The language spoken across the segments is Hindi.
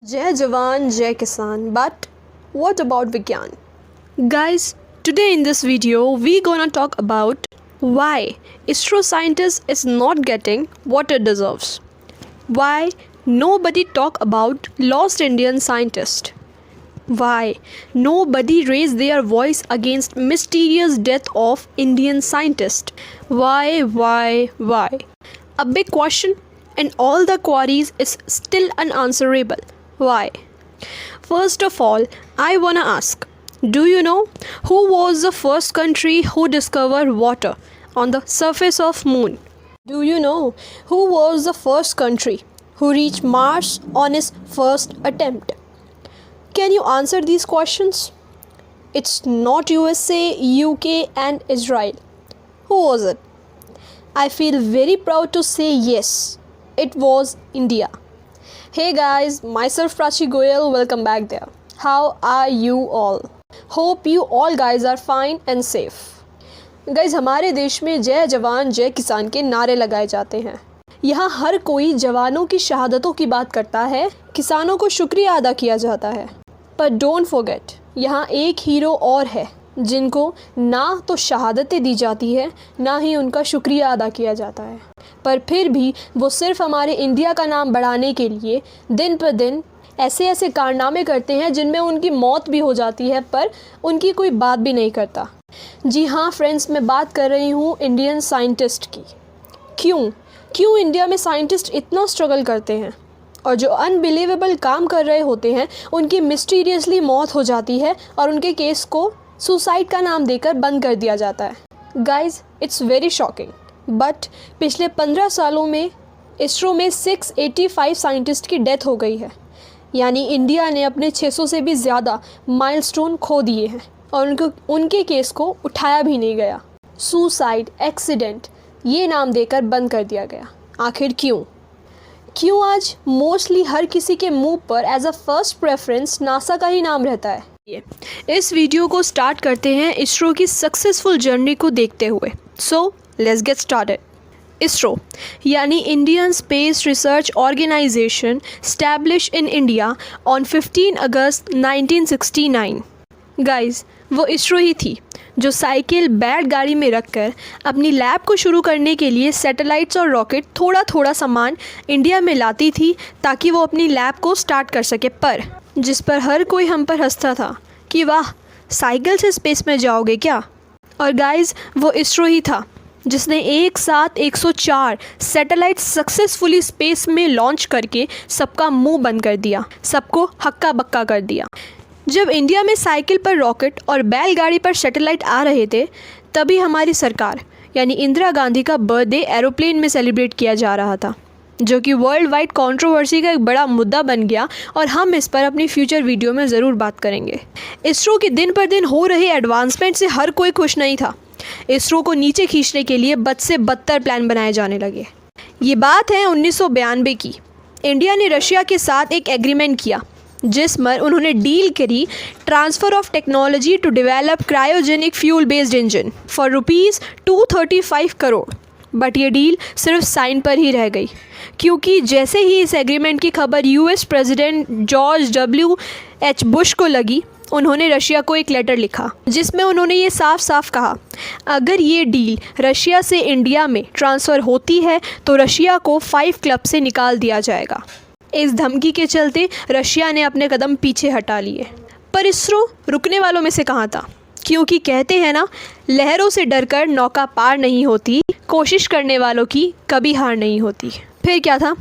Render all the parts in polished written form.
Jai Jawan, Jai Kisan. But what about Vigyan? Guys, today in this video, we gonna talk about why ISRO scientist is not getting what it deserves. Why nobody talk about lost Indian scientist. Why nobody raised their voice against mysterious death of Indian scientist. Why? A big question and all the queries is still unanswerable. Why? First of all, I wanna ask, do you know who was the first country who discovered water on the surface of moon? Do you know who was the first country who reached Mars on its first attempt? Can you answer these questions? It's not USA, UK and Israel. Who was it? I feel very proud to say yes, it was India. Hey guys, myself Prachi Goyal, welcome back there. How are you all? Hope you all guys are fine and safe. Guys, हमारे देश में जय जवान जय किसान के नारे लगाए जाते हैं। यहाँ हर कोई जवानों की शहादतों की बात करता है, किसानों को शुक्रिया अदा किया जाता है। पर डोंट फॉरगेट, यहाँ एक हीरो और है जिनको ना तो शहादतें दी जाती है, ना ही उनका शुक्रिया अदा किया जाता है। पर फिर भी वो सिर्फ हमारे इंडिया का नाम बढ़ाने के लिए दिन पर दिन ऐसे कारनामे करते हैं जिनमें उनकी मौत भी हो जाती है, पर उनकी कोई बात भी नहीं करता। जी हाँ फ्रेंड्स, मैं बात कर रही हूँ इंडियन साइंटिस्ट की। क्यों इंडिया में साइंटिस्ट इतना स्ट्रगल करते हैं और जो अनबिलीवेबल काम कर रहे होते हैं उनकी मिस्टीरियसली मौत हो जाती है और उनके केस को सुसाइड का नाम देकर बंद कर दिया जाता है। Guys, it's very shocking, but पिछले 15 सालों में इसरो में 685 साइंटिस्ट की डेथ हो गई है। यानी इंडिया ने अपने 600 से भी ज़्यादा माइलस्टोन खो दिए हैं और उनके केस को उठाया भी नहीं गया। सुसाइड, एक्सीडेंट ये नाम देकर बंद कर दिया गया। आखिर क्यों आज मोस्टली हर किसी के मुंह पर as a first preference NASA का ही नाम रहता है? इस वीडियो को स्टार्ट करते हैं इसरो की सक्सेसफुल जर्नी को देखते हुए। So let's get started. ISRO यानी Indian space research organisation stablish in India on 15 अगस्त 1969। गाइस, वो इसरो ही थी जो साइकिल बैलगाड़ी में रखकर अपनी लैब को शुरू करने के लिए सैटेलाइट्स और रॉकेट थोड़ा सामान इंडिया में लाती थी ताकि वो अपनी लैब को स्टार्ट कर सके। पर जिस पर हर कोई हम पर हंसता था कि वाह, साइकिल से स्पेस में जाओगे क्या? और गाइस, वो इसरो ही था जिसने एक साथ 104 सैटेलाइट सक्सेसफुली स्पेस में लॉन्च करके सबका मुंह बंद कर दिया, सबको हक्का बक्का कर दिया। जब इंडिया में साइकिल पर रॉकेट और बैलगाड़ी पर सैटेलाइट आ रहे थे, तभी हमारी सरकार यानी इंदिरा गांधी का बर्थडे एरोप्लेन में सेलिब्रेट किया जा रहा था, जो कि वर्ल्ड वाइड कंट्रोवर्सी का एक बड़ा मुद्दा बन गया और हम इस पर अपनी फ्यूचर वीडियो में ज़रूर बात करेंगे। इसरो के दिन पर दिन हो रहे एडवांसमेंट से हर कोई खुश नहीं था। इसरो को नीचे खींचने के लिए बद से बदतर प्लान बनाए जाने लगे। ये बात है 1992 की। इंडिया ने रशिया के साथ एक एग्रीमेंट किया जिसमें उन्होंने डील करी transfer of technology to develop cryogenic fuel based engine for ₹235 crore. But ये डील सिर्फ साइन पर ही रह गई, क्योंकि जैसे ही इस एग्रीमेंट की खबर US president George W.H. Bush को लगी, उन्होंने रशिया को एक लेटर लिखा जिसमें उन्होंने ये साफ कहा, अगर ये डील रशिया से इंडिया में ट्रांसफ़र होती है तो रशिया को 5 क्लब से निकाल दिया जाएगा। इस धमकी के चलते रशिया ने अपने कदम पीछे हटा लिए। पर इसरो रुकने वालों में से कहाँ था, क्योंकि कहते हैं ना, लहरों से डरकर नौका पार नहीं होती, कोशिश करने वालों की कभी हार नहीं होती। फिर क्या था,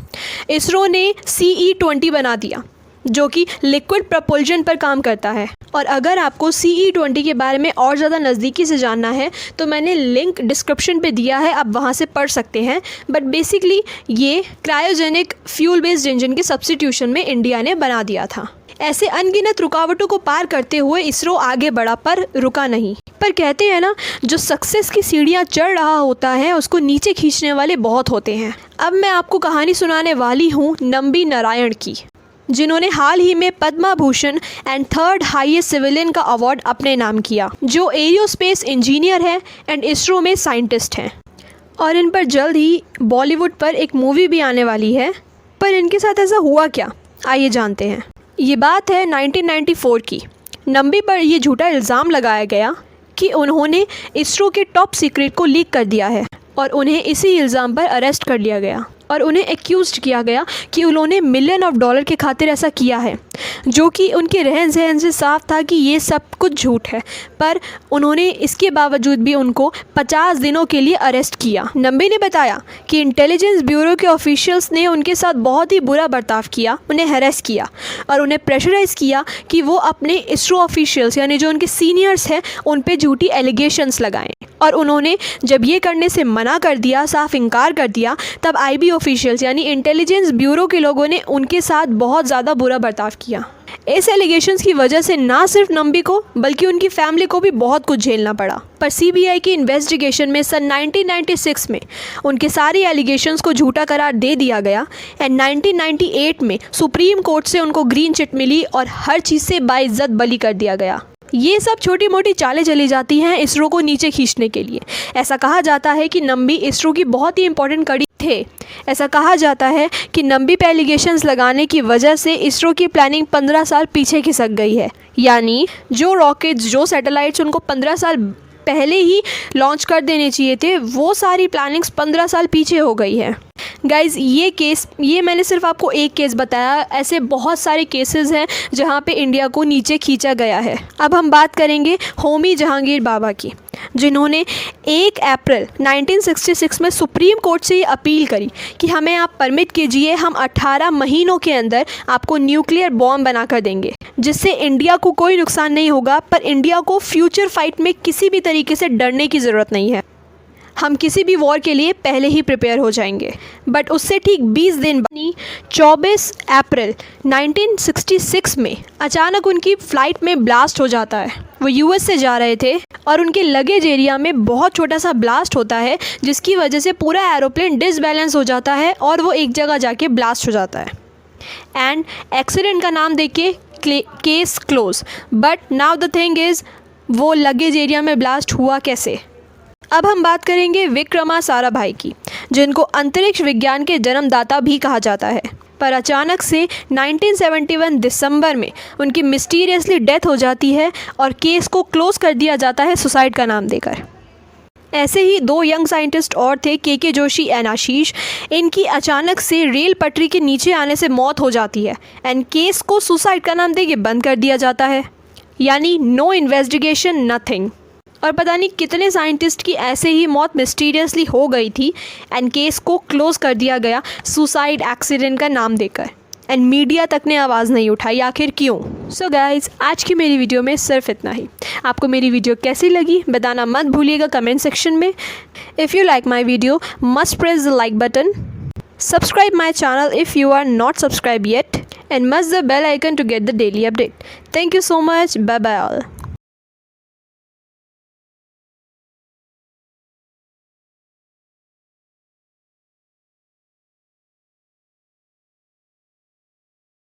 इसरो ने CE-20 बना दिया जो कि लिक्विड प्रपोल्जन पर काम करता है। और अगर आपको CE-20 के बारे में और ज़्यादा नज़दीकी से जानना है तो मैंने लिंक डिस्क्रिप्शन पे दिया है, आप वहाँ से पढ़ सकते हैं। बट बेसिकली ये क्रायोजेनिक फ्यूल बेस्ड इंजन के सब्स्टिट्यूशन में इंडिया ने बना दिया था। ऐसे अनगिनत रुकावटों को पार करते हुए इसरो आगे बढ़ा, पर रुका नहीं। पर कहते हैं ना, जो सक्सेस की सीढ़ियाँ चढ़ रहा होता है उसको नीचे खींचने वाले बहुत होते हैं। अब मैं आपको कहानी सुनाने वाली हूँ नंबी नारायण की, जिन्होंने हाल ही में Padma Bhushan and 3rd highest civilian का अवार्ड अपने नाम किया, जो एरियोस्पेस इंजीनियर है एंड इसरो में साइंटिस्ट हैं। और इन पर जल्द ही बॉलीवुड पर एक मूवी भी आने वाली है। पर इनके साथ ऐसा हुआ क्या, आइए जानते हैं। ये बात है 1994 की। नंबी पर यह झूठा इल्ज़ाम लगाया गया कि उन्होंने इसरो के टॉप सीक्रेट को लीक कर दिया है और उन्हें इसी इल्ज़ाम पर अरेस्ट कर लिया गया और उन्हें एक्यूज़ किया गया कि उन्होंने मिलियन ऑफ डॉलर के खातिर ऐसा किया है, जो कि उनके रहन सहन से साफ था कि ये सब कुछ झूठ है। पर उन्होंने इसके बावजूद भी उनको 50 दिनों के लिए अरेस्ट किया। नंबी ने बताया कि इंटेलिजेंस ब्यूरो के ऑफिशियल्स ने उनके साथ बहुत ही बुरा बर्ताव किया, उन्हें हैरेस किया और उन्हें प्रेशराइज़ किया कि वो अपने इसरो ऑफिशियल्स यानी जो उनके सीनियर्स हैं उन पे झूठी एलिगेशंस लगाएं। और उन्होंने जब ये करने से मना कर दिया, साफ इनकार कर दिया, तब आईबी ऑफिशियल्स यानी इंटेलिजेंस ब्यूरो के लोगों ने उनके साथ बहुत ज़्यादा बुरा बर्ताव किया। इस एलिगेशंस की वजह से ना सिर्फ नंबी को बल्कि उनकी फैमिली को भी बहुत कुछ झेलना पड़ा। पर सीबीआई की इन्वेस्टिगेशन में सन 1996 में उनके सारी एलिगेशंस को झूठा करार दे दिया गया एंड 1998 में सुप्रीम कोर्ट से उनको ग्रीन चिट मिली और हर चीज़ से बाइज्जत बरी कर दिया गया। ये सब छोटी मोटी चालें चली जाती हैं इसरो को नीचे खींचने के लिए। ऐसा कहा जाता है कि नंबी इसरो की बहुत ही इंपॉर्टेंट कड़ी थे। ऐसा कहा जाता है कि नंबी पे एलिगेशंस लगाने की वजह से इसरो की प्लानिंग 15 साल पीछे खिसक गई है। यानी जो रॉकेट्स, जो सैटेलाइट्स उनको 15 साल पहले ही लॉन्च कर देने चाहिए थे, वो सारी प्लानिंग्स 15 साल पीछे हो गई है। गाइज़, ये मैंने सिर्फ आपको एक केस बताया, ऐसे बहुत सारे केसेस हैं जहाँ पे इंडिया को नीचे खींचा गया है। अब हम बात करेंगे होमी जहांगीर बाबा की, जिन्होंने 1 अप्रैल 1966 में सुप्रीम कोर्ट से ये अपील करी कि हमें आप परमिट कीजिए, हम 18 महीनों के अंदर आपको न्यूक्लियर बॉम्ब बना कर देंगे, जिससे इंडिया को कोई नुकसान नहीं होगा, पर इंडिया को फ्यूचर फाइट में किसी भी तरीके से डरने की ज़रूरत नहीं है। हम किसी भी वॉर के लिए पहले ही प्रिपेयर हो जाएंगे। बट उससे ठीक 20 दिन बाद 24 अप्रैल 1966 में अचानक उनकी फ़्लाइट में ब्लास्ट हो जाता है। वो यूएस से जा रहे थे और उनके लगेज एरिया में बहुत छोटा सा ब्लास्ट होता है, जिसकी वजह से पूरा एरोप्लेन डिसबैलेंस हो जाता है और वो एक जगह जाके ब्लास्ट हो जाता है। एंड एक्सीडेंट का नाम देख के case close. But now the thing is, वो लगेज एरिया में ब्लास्ट हुआ कैसे। अब हम बात करेंगे विक्रमा साराभाई की, जिनको अंतरिक्ष विज्ञान के जन्मदाता भी कहा जाता है। पर अचानक से 1971 दिसंबर में उनकी मिस्टीरियसली डेथ हो जाती है और केस को क्लोज कर दिया जाता है सुसाइड का नाम देकर। ऐसे ही 2 यंग साइंटिस्ट और थे, के जोशी एंड आशीष। इनकी अचानक से रेल पटरी के नीचे आने से मौत हो जाती है एंड केस को सुसाइड का नाम देके बंद कर दिया जाता है, यानी नो इन्वेस्टिगेशन, नथिंग। और पता नहीं कितने साइंटिस्ट की ऐसे ही मौत मिस्टीरियसली हो गई थी एंड केस को क्लोज कर दिया गया सुसाइड एक्सीडेंट का नाम देकर। एंड मीडिया तक ने आवाज़ नहीं उठाई, आखिर क्यों। सो गाइज़, आज की मेरी वीडियो में सिर्फ इतना ही। आपको मेरी वीडियो कैसी लगी बताना मत भूलिएगा कमेंट सेक्शन में। If you like my video must press the like button, subscribe my channel if you are not subscribed yet, and must the bell icon to get the daily update. Thank you so much. Bye bye all.